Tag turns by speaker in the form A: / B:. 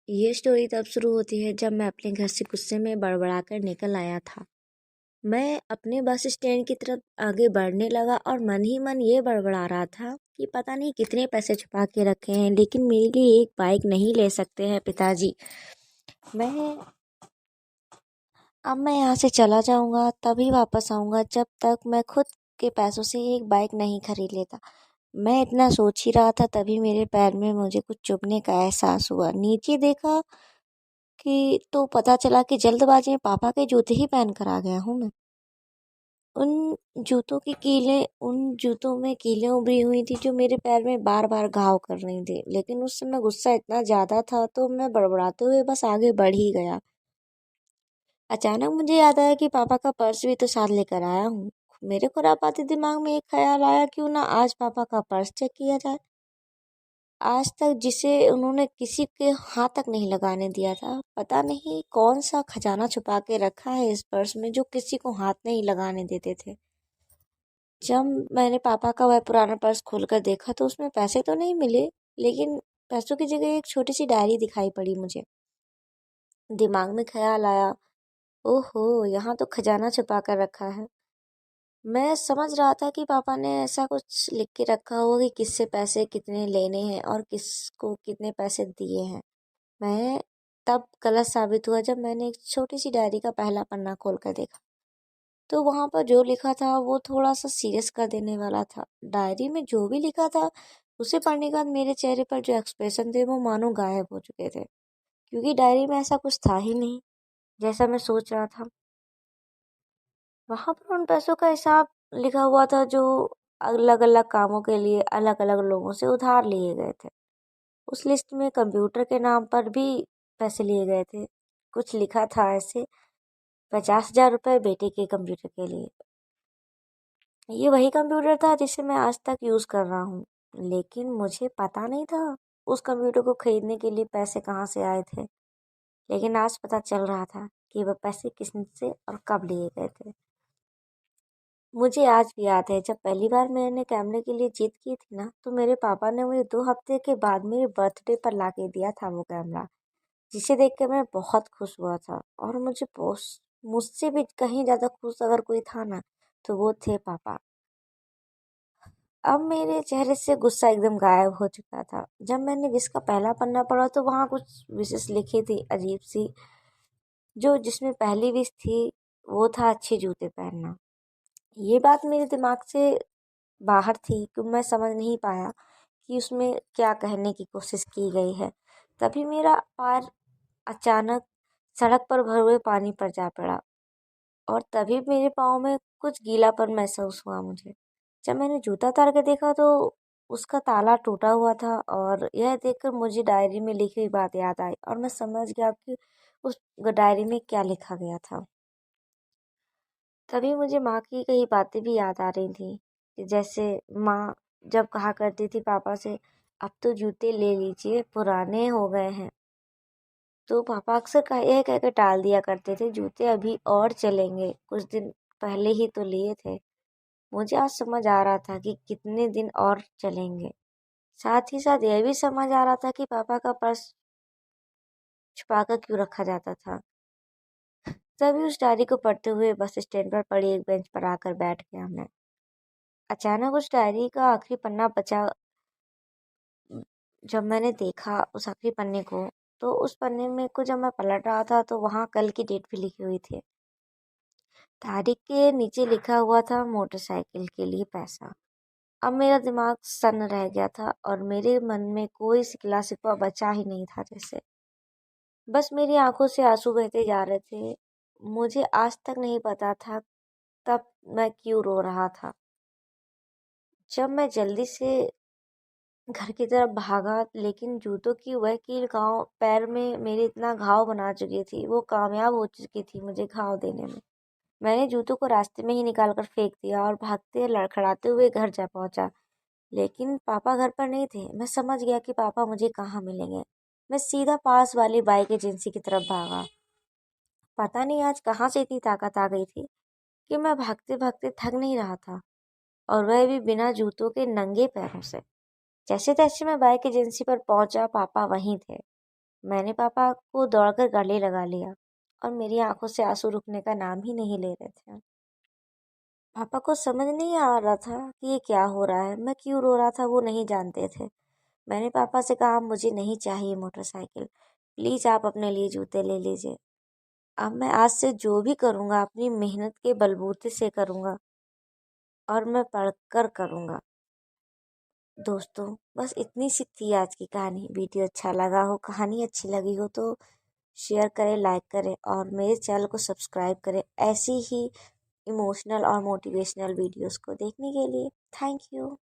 A: ये स्टोरी तब शुरू होती है जब मैं अपने घर से गुस्से में बड़बड़ाकर निकल आया था। मैं अपने बस स्टैंड की तरफ आगे बढ़ने लगा और मन ही मन ये बड़बड़ा रहा था कि पता नहीं कितने पैसे छुपा के रखे हैं, लेकिन मेरे लिए एक बाइक नहीं ले सकते हैं पिताजी। मैं अब मैं यहाँ से चला जाऊँगा तभी वापस आऊँगा जब तक मैं खुद के पैसों से एक बाइक नहीं खरीद लेता। मैं इतना सोच ही रहा था तभी मेरे पैर में मुझे कुछ चुभने का एहसास हुआ। नीचे देखा कि तो पता चला कि जल्दबाजी में पापा के जूते ही पहन कर आ गया हूँ मैं। उन जूतों में कीलें उभरी हुई थी जो मेरे पैर में बार बार घाव कर रही थी, लेकिन उस समय गुस्सा इतना ज़्यादा था तो मैं बड़बड़ाते हुए बस आगे बढ़ ही गया। अचानक मुझे याद आया कि पापा का पर्स भी तो साथ लेकर आया हूँ। मेरे खुरापाती दिमाग में एक ख्याल आया, क्यों ना आज पापा का पर्स चेक किया जाए। आज तक जिसे उन्होंने किसी के हाथ तक नहीं लगाने दिया था। पता नहीं कौन सा खजाना छुपा के रखा है इस पर्स में जो किसी को हाथ नहीं लगाने देते थे। जब मैंने पापा का वह पुराना पर्स खोलकर देखा तो उसमें पैसे तो नहीं मिले, लेकिन पैसों की जगह एक छोटी सी डायरी दिखाई पड़ी मुझे। दिमाग में ख्याल आया, ओहो यहाँ तो खजाना छुपा कर रखा है। मैं समझ रहा था कि पापा ने ऐसा कुछ लिख के रखा होगा कि किससे पैसे कितने लेने हैं और किसको कितने पैसे दिए हैं। मैं तब गलत साबित हुआ जब मैंने एक छोटी सी डायरी का पहला पन्ना खोलकर देखा तो वहां पर जो लिखा था वो थोड़ा सा सीरियस कर देने वाला था। डायरी में जो भी लिखा था उसे पढ़ने के बाद मेरे चेहरे पर जो एक्सप्रेशन थे वो मानो गायब हो चुके थे, क्योंकि डायरी में ऐसा कुछ था ही नहीं जैसा मैं सोच रहा था। वहां पर उन पैसों का हिसाब लिखा हुआ था जो अलग अलग कामों के लिए अलग अलग लोगों से उधार लिए गए थे। उस लिस्ट में कंप्यूटर के नाम पर भी पैसे लिए गए थे। कुछ लिखा था ऐसे, 50,000 रुपये बेटे के कंप्यूटर के लिए। ये वही कंप्यूटर था जिसे मैं आज तक यूज़ कर रहा हूँ, लेकिन मुझे पता नहीं था उस कंप्यूटर को खरीदने के लिए पैसे कहाँ से आए थे। लेकिन आज पता चल रहा था कि वह पैसे किससे और कब लिए गए थे। मुझे आज भी याद है जब पहली बार मैंने कैमरे के लिए जिद की थी ना, तो मेरे पापा ने मुझे 2 हफ्ते के बाद मेरे बर्थडे पर ला के दिया था वो कैमरा, जिसे देख कर मैं बहुत खुश हुआ था। और मुझसे भी कहीं ज़्यादा खुश अगर कोई था ना तो वो थे पापा। अब मेरे चेहरे से गुस्सा एकदम गायब हो चुका था। जब मैंने विश का पहला पन्ना पढ़ा तो वहाँ कुछ विशेष लिखी थी अजीब सी। जो जिसमें पहली विश थी वो था अच्छे जूते पहनना। ये बात मेरे दिमाग से बाहर थी कि मैं समझ नहीं पाया कि उसमें क्या कहने की कोशिश की गई है। तभी मेरा पैर अचानक सड़क पर भरे हुए पानी पर जा पड़ा और तभी मेरे पाँव में कुछ गीलापन महसूस हुआ मुझे। जब मैंने जूता उतार के देखा तो उसका ताला टूटा हुआ था और यह देखकर मुझे डायरी में लिखी हुई बात याद आई और मैं समझ गया कि उस डायरी में क्या लिखा गया था। तभी मुझे माँ की कई बातें भी याद आ रही थी, कि जैसे माँ जब कहा करती थी पापा से, अब तो जूते ले लीजिए पुराने हो गए हैं, तो पापा अक्सर यह कहकर टाल दिया करते थे, जूते अभी और चलेंगे, कुछ दिन पहले ही तो लिए थे। मुझे आज समझ आ रहा था कि कितने दिन और चलेंगे। साथ ही साथ यह भी समझ आ रहा था कि पापा का पर्स छुपाकर क्यों रखा जाता था। तभी उस डायरी को पढ़ते हुए बस स्टैंड पर पड़ी एक बेंच पर आकर बैठ गया मैं। अचानक उस डायरी का आखिरी पन्ना बचा। जब मैंने देखा उस आखिरी पन्ने को, तो उस पन्ने में को जब मैं पलट रहा था तो वहाँ कल की डेट भी लिखी हुई थी। तारीख के नीचे लिखा हुआ था मोटरसाइकिल के लिए पैसा। अब मेरा दिमाग सन्न रह गया था और मेरे मन में कोई सिकला सिकवा बचा ही नहीं था। जैसे बस मेरी आंखों से आंसू बहते जा रहे थे। मुझे आज तक नहीं पता था तब मैं क्यों रो रहा था। जब मैं जल्दी से घर की तरफ भागा, लेकिन जूतों की वह कील गाँव पैर में मेरे इतना घाव बना चुकी थी, वो कामयाब हो चुकी थी मुझे घाव देने में। मैंने जूतों को रास्ते में ही निकाल कर फेंक दिया और भागते लड़खड़ाते हुए घर जा पहुंचा। लेकिन पापा घर पर नहीं थे। मैं समझ गया कि पापा मुझे कहाँ मिलेंगे। मैं सीधा पास वाली बाइक एजेंसी की तरफ भागा। पता नहीं आज कहाँ से इतनी ताकत आ गई थी कि मैं भागते भागते थक नहीं रहा था, और वह भी बिना जूतों के नंगे पैरों से। जैसे तैसे मैं बाइक एजेंसी पर पहुंचा, पापा वहीं थे। मैंने पापा को दौड़कर गले लगा लिया और मेरी आंखों से आंसू रुकने का नाम ही नहीं ले रहे थे। पापा को समझ नहीं आ रहा था कि ये क्या हो रहा है, मैं क्यों रो रहा था वो नहीं जानते थे। मैंने पापा से कहा मुझे नहीं चाहिए मोटरसाइकिल, प्लीज़ आप अपने लिए जूते ले लीजिए। अब मैं आज से जो भी करूँगा अपनी मेहनत के बलबूते से करूँगा और मैं पढ़कर करूँगा। दोस्तों बस इतनी सी थी आज की कहानी। वीडियो अच्छा लगा हो, कहानी अच्छी लगी हो तो शेयर करें, लाइक करें और मेरे चैनल को सब्सक्राइब करें ऐसी ही इमोशनल और मोटिवेशनल वीडियोस को देखने के लिए। Thank you.